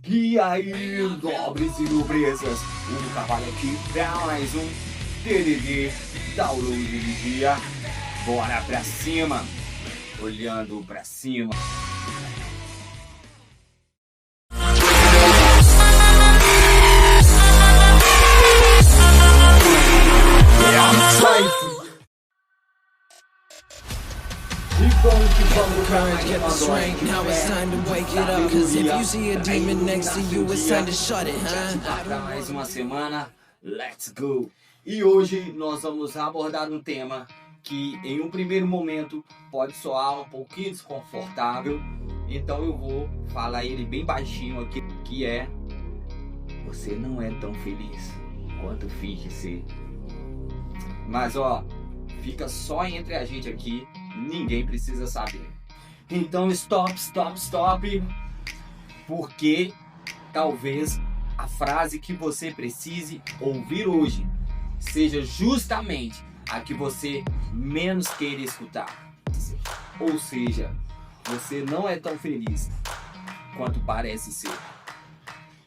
E aí, nobres e nobrezas, o cavalo aqui pra mais um DDD Download do dia. Bora pra cima, olhando pra cima. I get the strength, now it's time to wake it up. Cause if you see a demon next to you, it's time to shut it, Para mais uma semana, let's go! E hoje nós vamos abordar um tema que em um primeiro momento pode soar um pouquinho desconfortável. Então eu vou falar ele bem baixinho aqui, que é: você não é tão feliz quanto finge ser. Mas ó, fica só entre a gente aqui, ninguém precisa saber. Então stop, porque talvez a frase que você precise ouvir hoje seja justamente a que você menos queira escutar. Ou seja, você não é tão feliz quanto parece ser.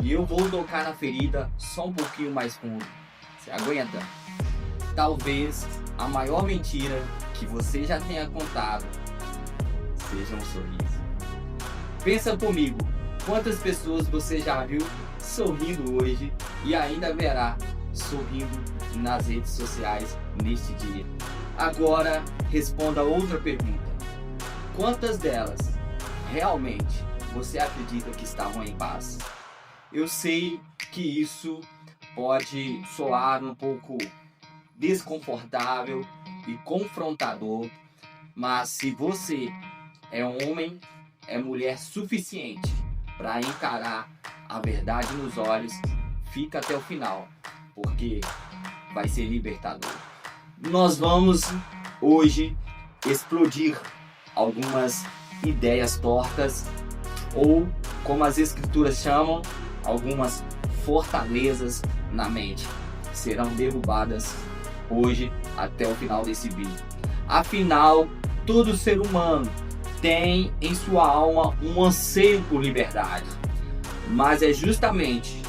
E eu vou tocar na ferida só um pouquinho mais fundo. Você aguenta? Talvez a maior mentira que você já tenha contado seja um sorriso. Pensa comigo, quantas pessoas você já viu sorrindo hoje e ainda verá sorrindo nas redes sociais neste dia? Agora responda outra pergunta: quantas delas realmente você acredita que estavam em paz? Eu sei que isso pode soar um pouco desconfortável e confrontador, mas se você é homem, é mulher suficiente para encarar a verdade nos olhos, fica até o final, porque vai ser libertador. Nós vamos hoje explodir algumas ideias tortas, ou como as escrituras chamam, algumas fortalezas na mente serão derrubadas hoje até o final desse vídeo. Afinal, todo ser humano tem em sua alma um anseio por liberdade, mas é justamente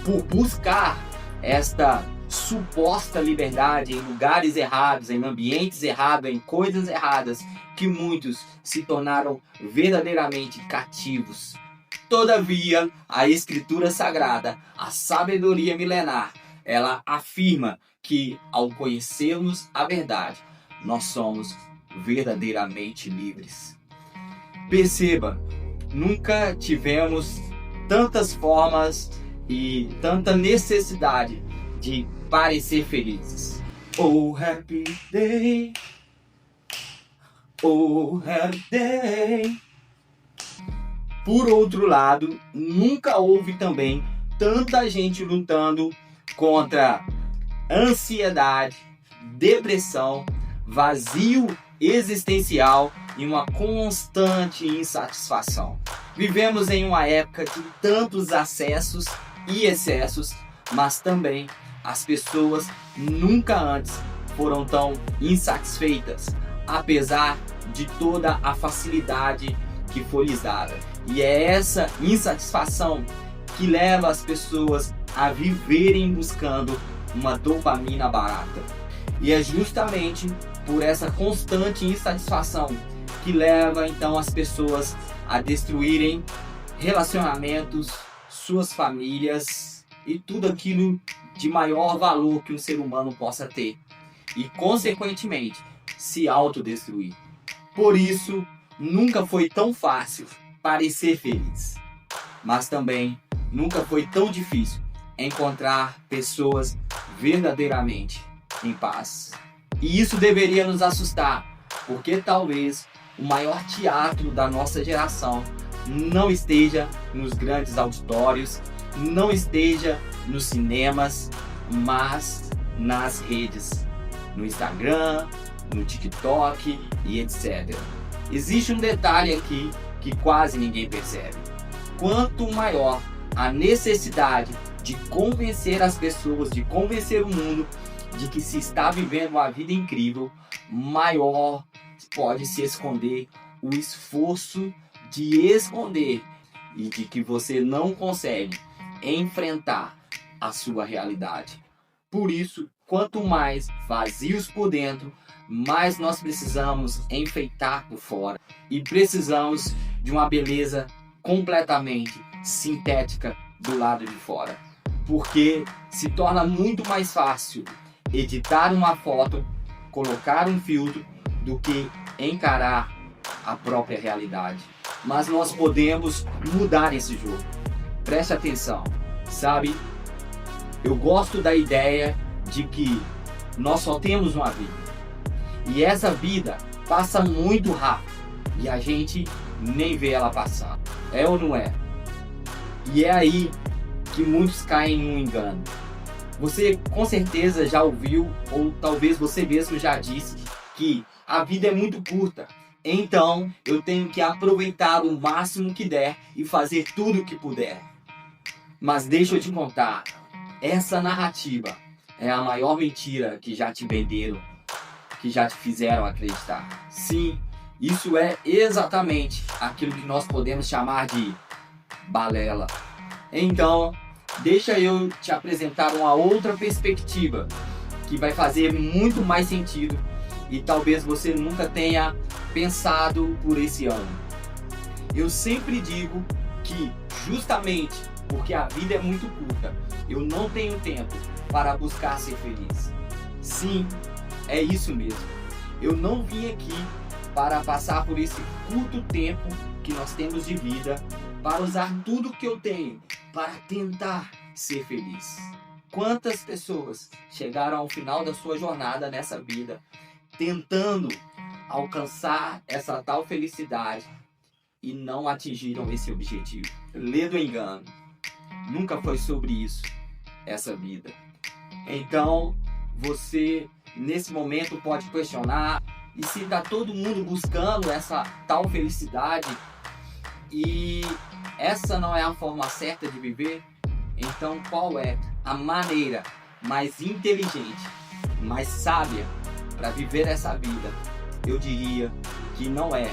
por buscar esta suposta liberdade em lugares errados, em ambientes errados, em coisas erradas, que muitos se tornaram verdadeiramente cativos. Todavia, a Escritura Sagrada, a sabedoria milenar, ela afirma que ao conhecermos a verdade, nós somos verdadeiramente livres. Perceba, nunca tivemos tantas formas e tanta necessidade de parecer felizes. Oh happy day, oh happy day. Por outro lado, nunca houve também tanta gente lutando contra ansiedade, depressão, vazio existencial e uma constante insatisfação. Vivemos em uma época de tantos acessos e excessos, mas também as pessoas nunca antes foram tão insatisfeitas, apesar de toda a facilidade que foi lhes dada. E é essa insatisfação que leva as pessoas a viverem buscando uma dopamina barata. E é justamente por essa constante insatisfação que leva então as pessoas a destruírem relacionamentos, suas famílias e tudo aquilo de maior valor que um ser humano possa ter, e consequentemente se autodestruir. Por isso, nunca foi tão fácil parecer feliz, mas também nunca foi tão difícil encontrar pessoas verdadeiramente em paz. E isso deveria nos assustar, porque talvez o maior teatro da nossa geração não esteja nos grandes auditórios, não esteja nos cinemas, mas nas redes, no Instagram, no TikTok e etc. Existe um detalhe aqui que quase ninguém percebe. Quanto maior a necessidade de convencer as pessoas, de convencer o mundo de que se está vivendo uma vida incrível, maior pode se esconder o esforço de esconder e de que você não consegue enfrentar a sua realidade. Por isso, quanto mais vazios por dentro, mais nós precisamos enfeitar por fora e precisamos de uma beleza completamente sintética do lado de fora, porque se torna muito mais fácil editar uma foto, colocar um filtro, do que encarar a própria realidade. Mas nós podemos mudar esse jogo. Preste atenção, sabe? Eu gosto da ideia de que nós só temos uma vida. E essa vida passa muito rápido. E a gente nem vê ela passando. É ou não é? E é aí que muitos caem em um engano. Você com certeza já ouviu, ou talvez você mesmo já disse, que a vida é muito curta. Então eu tenho que aproveitar o máximo que der e fazer tudo o que puder. Mas deixa eu te contar, essa narrativa é a maior mentira que já te venderam, que já te fizeram acreditar. Sim, isso é exatamente aquilo que nós podemos chamar de balela. Então, deixa eu te apresentar uma outra perspectiva que vai fazer muito mais sentido e talvez você nunca tenha pensado por esse ângulo. Eu sempre digo que justamente porque a vida é muito curta, eu não tenho tempo para buscar ser feliz. Sim, é isso mesmo. Eu não vim aqui para passar por esse curto tempo que nós temos de vida para usar tudo que eu tenho para tentar ser feliz. Quantas pessoas chegaram ao final da sua jornada nessa vida tentando alcançar essa tal felicidade e não atingiram esse objetivo? Lê do engano. Nunca foi sobre isso essa vida. Então você nesse momento pode questionar: e se está todo mundo buscando essa tal felicidade e essa não é a forma certa de viver? Então qual é a maneira mais inteligente, mais sábia para viver essa vida? Eu diria que não é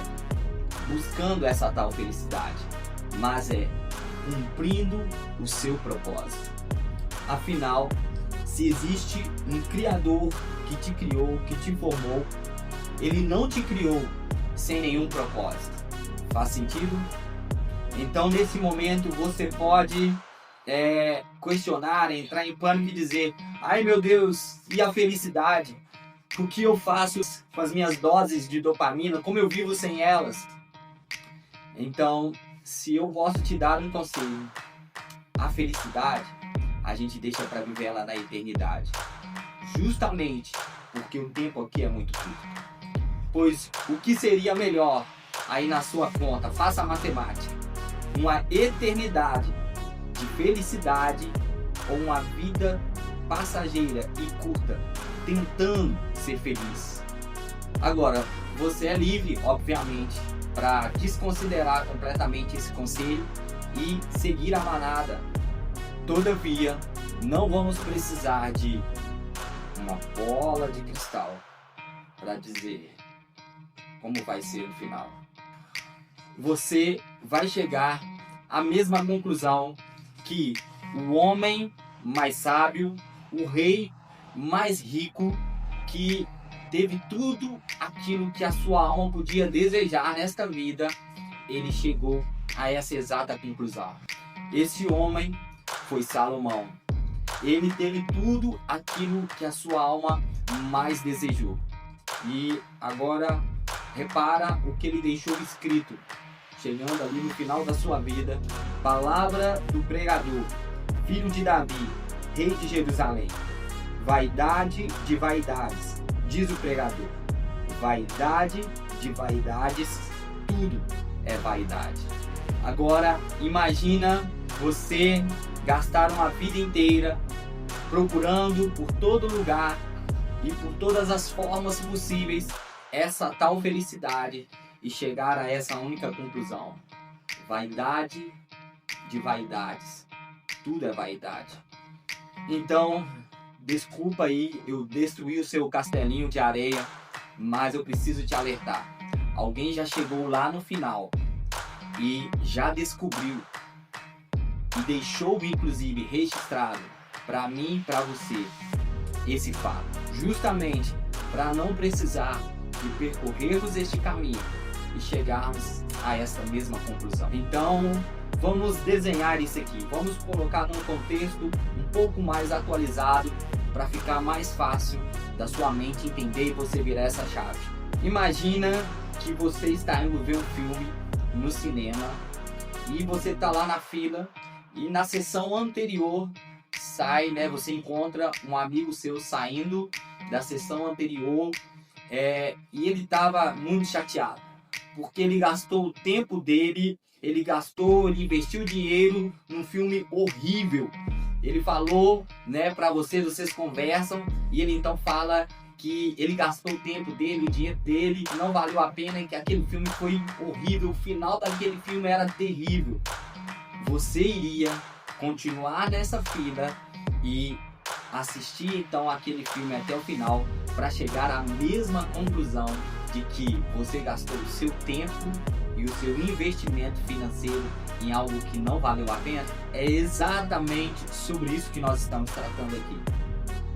buscando essa tal felicidade, mas é cumprindo o seu propósito. Afinal, se existe um Criador que te criou, que te formou, Ele não te criou sem nenhum propósito. Faz sentido? Então nesse momento você pode questionar, entrar em pânico e dizer: ai meu Deus, e a felicidade? O que eu faço com as minhas doses de dopamina? Como eu vivo sem elas? Então, se eu posso te dar um conselho, a felicidade a gente deixa para viver ela na eternidade. Justamente porque o tempo aqui é muito curto. Pois o que seria melhor aí na sua conta? Faça a matemática. Uma eternidade de felicidade ou uma vida passageira e curta tentando ser feliz? Agora, você é livre, obviamente, para desconsiderar completamente esse conselho e seguir a manada. Todavia, não vamos precisar de uma bola de cristal para dizer como vai ser no final. Você vai chegar à mesma conclusão que o homem mais sábio, o rei mais rico, que teve tudo aquilo que a sua alma podia desejar nesta vida, ele chegou a essa exata conclusão. Esse homem foi Salomão. Ele teve tudo aquilo que a sua alma mais desejou. E agora repara o que ele deixou escrito, chegando ali no final da sua vida. Palavra do pregador, filho de Davi, rei de Jerusalém. Vaidade de vaidades, diz o pregador. Vaidade de vaidades, tudo é vaidade. Agora imagina você gastar uma vida inteira procurando por todo lugar e por todas as formas possíveis essa tal felicidade e chegar a essa única conclusão: vaidade de vaidades, tudo é vaidade. Então, desculpa aí, eu destruí o seu castelinho de areia, mas eu preciso te alertar. Alguém já chegou lá no final e já descobriu e deixou inclusive registrado para mim e para você esse fato, justamente para não precisar de percorrermos este caminho e chegarmos a essa mesma conclusão. Então, vamos desenhar isso aqui, vamos colocar num contexto um pouco mais atualizado para ficar mais fácil da sua mente entender e você virar essa chave. Imagina que você está indo ver um filme no cinema e você está lá na fila e na sessão anterior sai, né? Você encontra um amigo seu saindo da sessão anterior e ele estava muito chateado porque ele gastou o tempo dele, ele investiu dinheiro num filme horrível. Ele falou, né, para vocês conversam e ele então fala que ele gastou o tempo dele, o dinheiro dele, não valeu a pena e que aquele filme foi horrível, o final daquele filme era terrível. Você iria continuar nessa fila e assistir então aquele filme até o final para chegar à mesma conclusão de que você gastou o seu tempo e o seu investimento financeiro em algo que não valeu a pena? É exatamente sobre isso que nós estamos tratando aqui.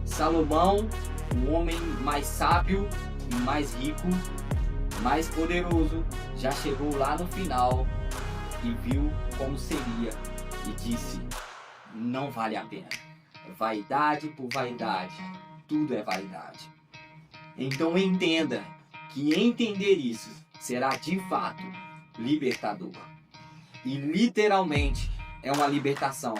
Salomão, o homem mais sábio e mais rico, mais poderoso, já chegou lá no final e viu como seria e disse: não vale a pena. Vaidade por vaidade, tudo é vaidade. Então entenda que entender isso será de fato libertador. E literalmente é uma libertação,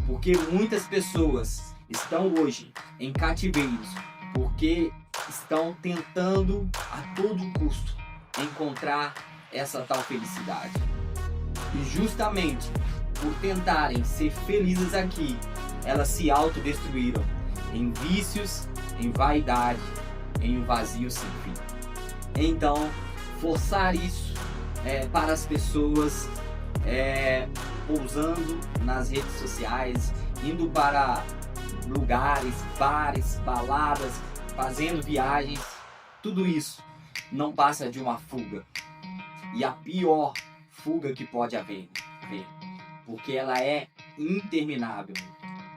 porque muitas pessoas estão hoje em cativeiros porque estão tentando a todo custo encontrar essa tal felicidade. E justamente por tentarem ser felizes aqui, elas se autodestruíram em vícios, em vaidade, em um vazio sem fim. Então, forçar isso para as pessoas, pousando nas redes sociais, indo para lugares, bares, baladas, fazendo viagens, tudo isso não passa de uma fuga. E a pior fuga que pode haver, porque ela é interminável,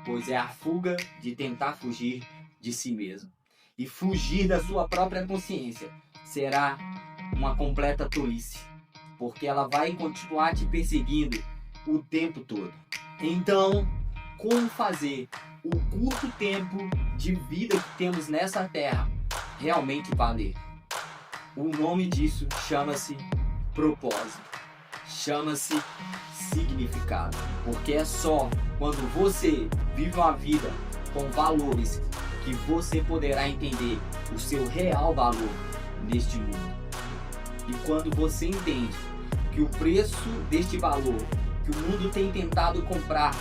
pois é a fuga de tentar fugir de si mesmo. E fugir da sua própria consciência será uma completa tolice, porque ela vai continuar te perseguindo o tempo todo. Então, como fazer o curto tempo de vida que temos nessa terra realmente valer? O nome disso chama-se propósito, chama-se significado, porque é só quando você vive uma vida com valores que você poderá entender o seu real valor neste mundo. E quando você entende que o preço deste valor que o mundo tem tentado comprar,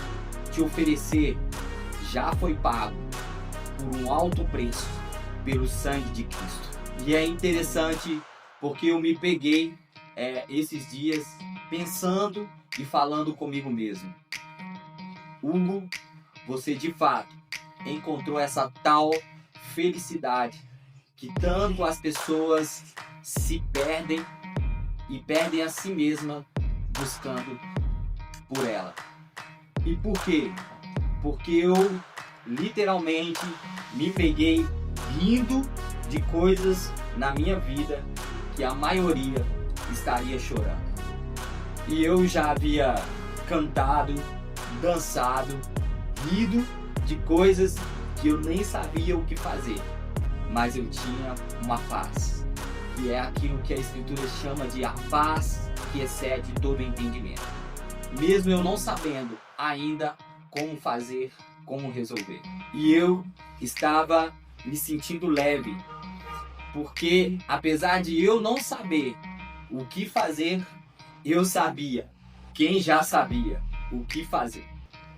te oferecer, já foi pago por um alto preço, pelo sangue de Cristo. E é interessante porque eu me peguei esses dias pensando e falando comigo mesmo: Hugo, você de fato encontrou essa tal felicidade que tanto as pessoas se perdem e perdem a si mesma buscando por ela. E por quê? Porque eu literalmente me peguei rindo de coisas na minha vida que a maioria estaria chorando. E eu já havia cantado, dançado, rido de coisas que eu nem sabia o que fazer, mas eu tinha uma paz, que é aquilo que a Escritura chama de a paz que excede todo entendimento. Mesmo eu não sabendo ainda como fazer, como resolver. E eu estava me sentindo leve, porque apesar de eu não saber o que fazer, eu sabia quem já sabia o que fazer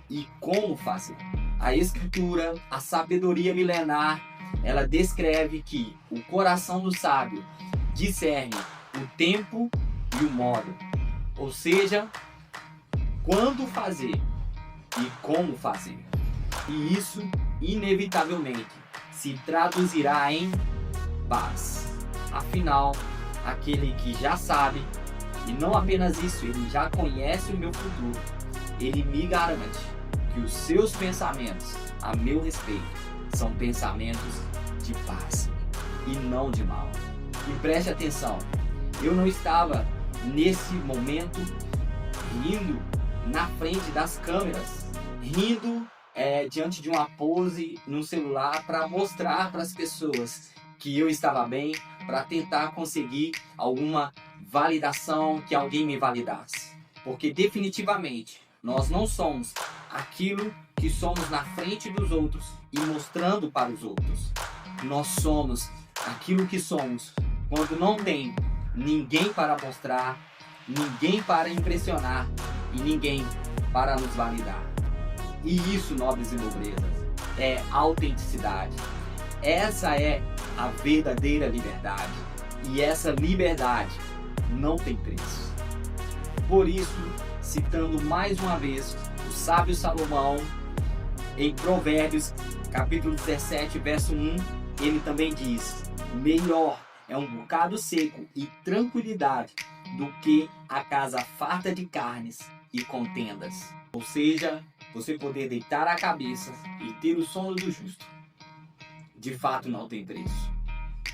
e como fazer. A Escritura, a sabedoria milenar, ela descreve que o coração do sábio discerne o tempo e o modo, ou seja, quando fazer e como fazer. E isso, inevitavelmente, se traduzirá em paz. Afinal, aquele que já sabe, e não apenas isso, ele já conhece o meu futuro, ele me garante que os seus pensamentos a meu respeito são pensamentos de paz e não de mal. E preste atenção, eu não estava nesse momento rindo na frente das câmeras, rindo diante de uma pose no celular para mostrar para as pessoas que eu estava bem, para tentar conseguir alguma validação, que alguém me validasse. Porque definitivamente nós não somos aquilo que somos na frente dos outros e mostrando para os outros. Nós somos aquilo que somos quando não tem ninguém para mostrar, ninguém para impressionar e ninguém para nos validar. E isso, nobres e nobrezas, é autenticidade. Essa é a verdadeira liberdade. E essa liberdade não tem preço. Por isso, citando mais uma vez o sábio Salomão, em Provérbios, capítulo 17, verso 1, ele também diz: melhor é um bocado seco e tranquilidade do que a casa farta de carnes e contendas. Ou seja, você poder deitar a cabeça e ter o sono do justo, de fato não tem preço.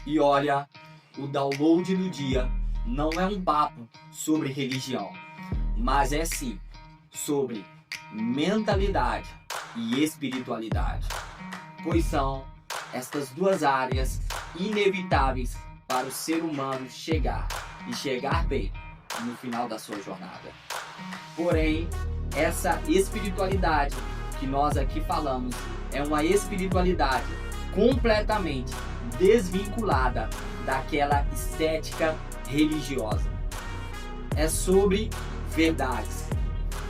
E olha, o download do dia não é um papo sobre religião, mas é sim sobre mentalidade e espiritualidade, pois são estas duas áreas inevitáveis para o ser humano chegar e chegar bem no final da sua jornada. Porém, essa espiritualidade que nós aqui falamos é uma espiritualidade completamente desvinculada daquela estética religiosa. É sobre verdades,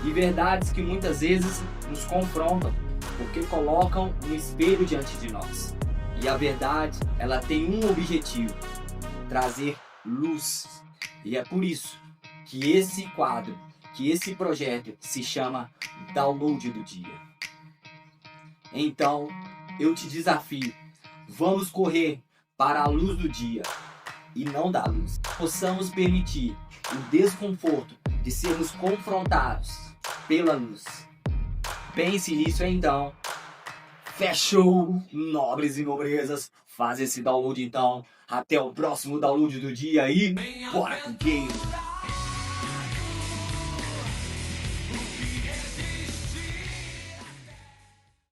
e verdades que muitas vezes nos confrontam, porque colocam um espelho diante de nós. E a verdade, ela tem um objetivo: trazer luz. E é por isso que esse quadro, que esse projeto se chama Download do Dia. Então, eu te desafio, vamos correr para a luz do dia e não da luz. Possamos permitir o desconforto de sermos confrontados pela luz. Pense nisso então. Fechou, nobres e nobrezas. Faz esse download então. Até o próximo download do dia e bora com o game.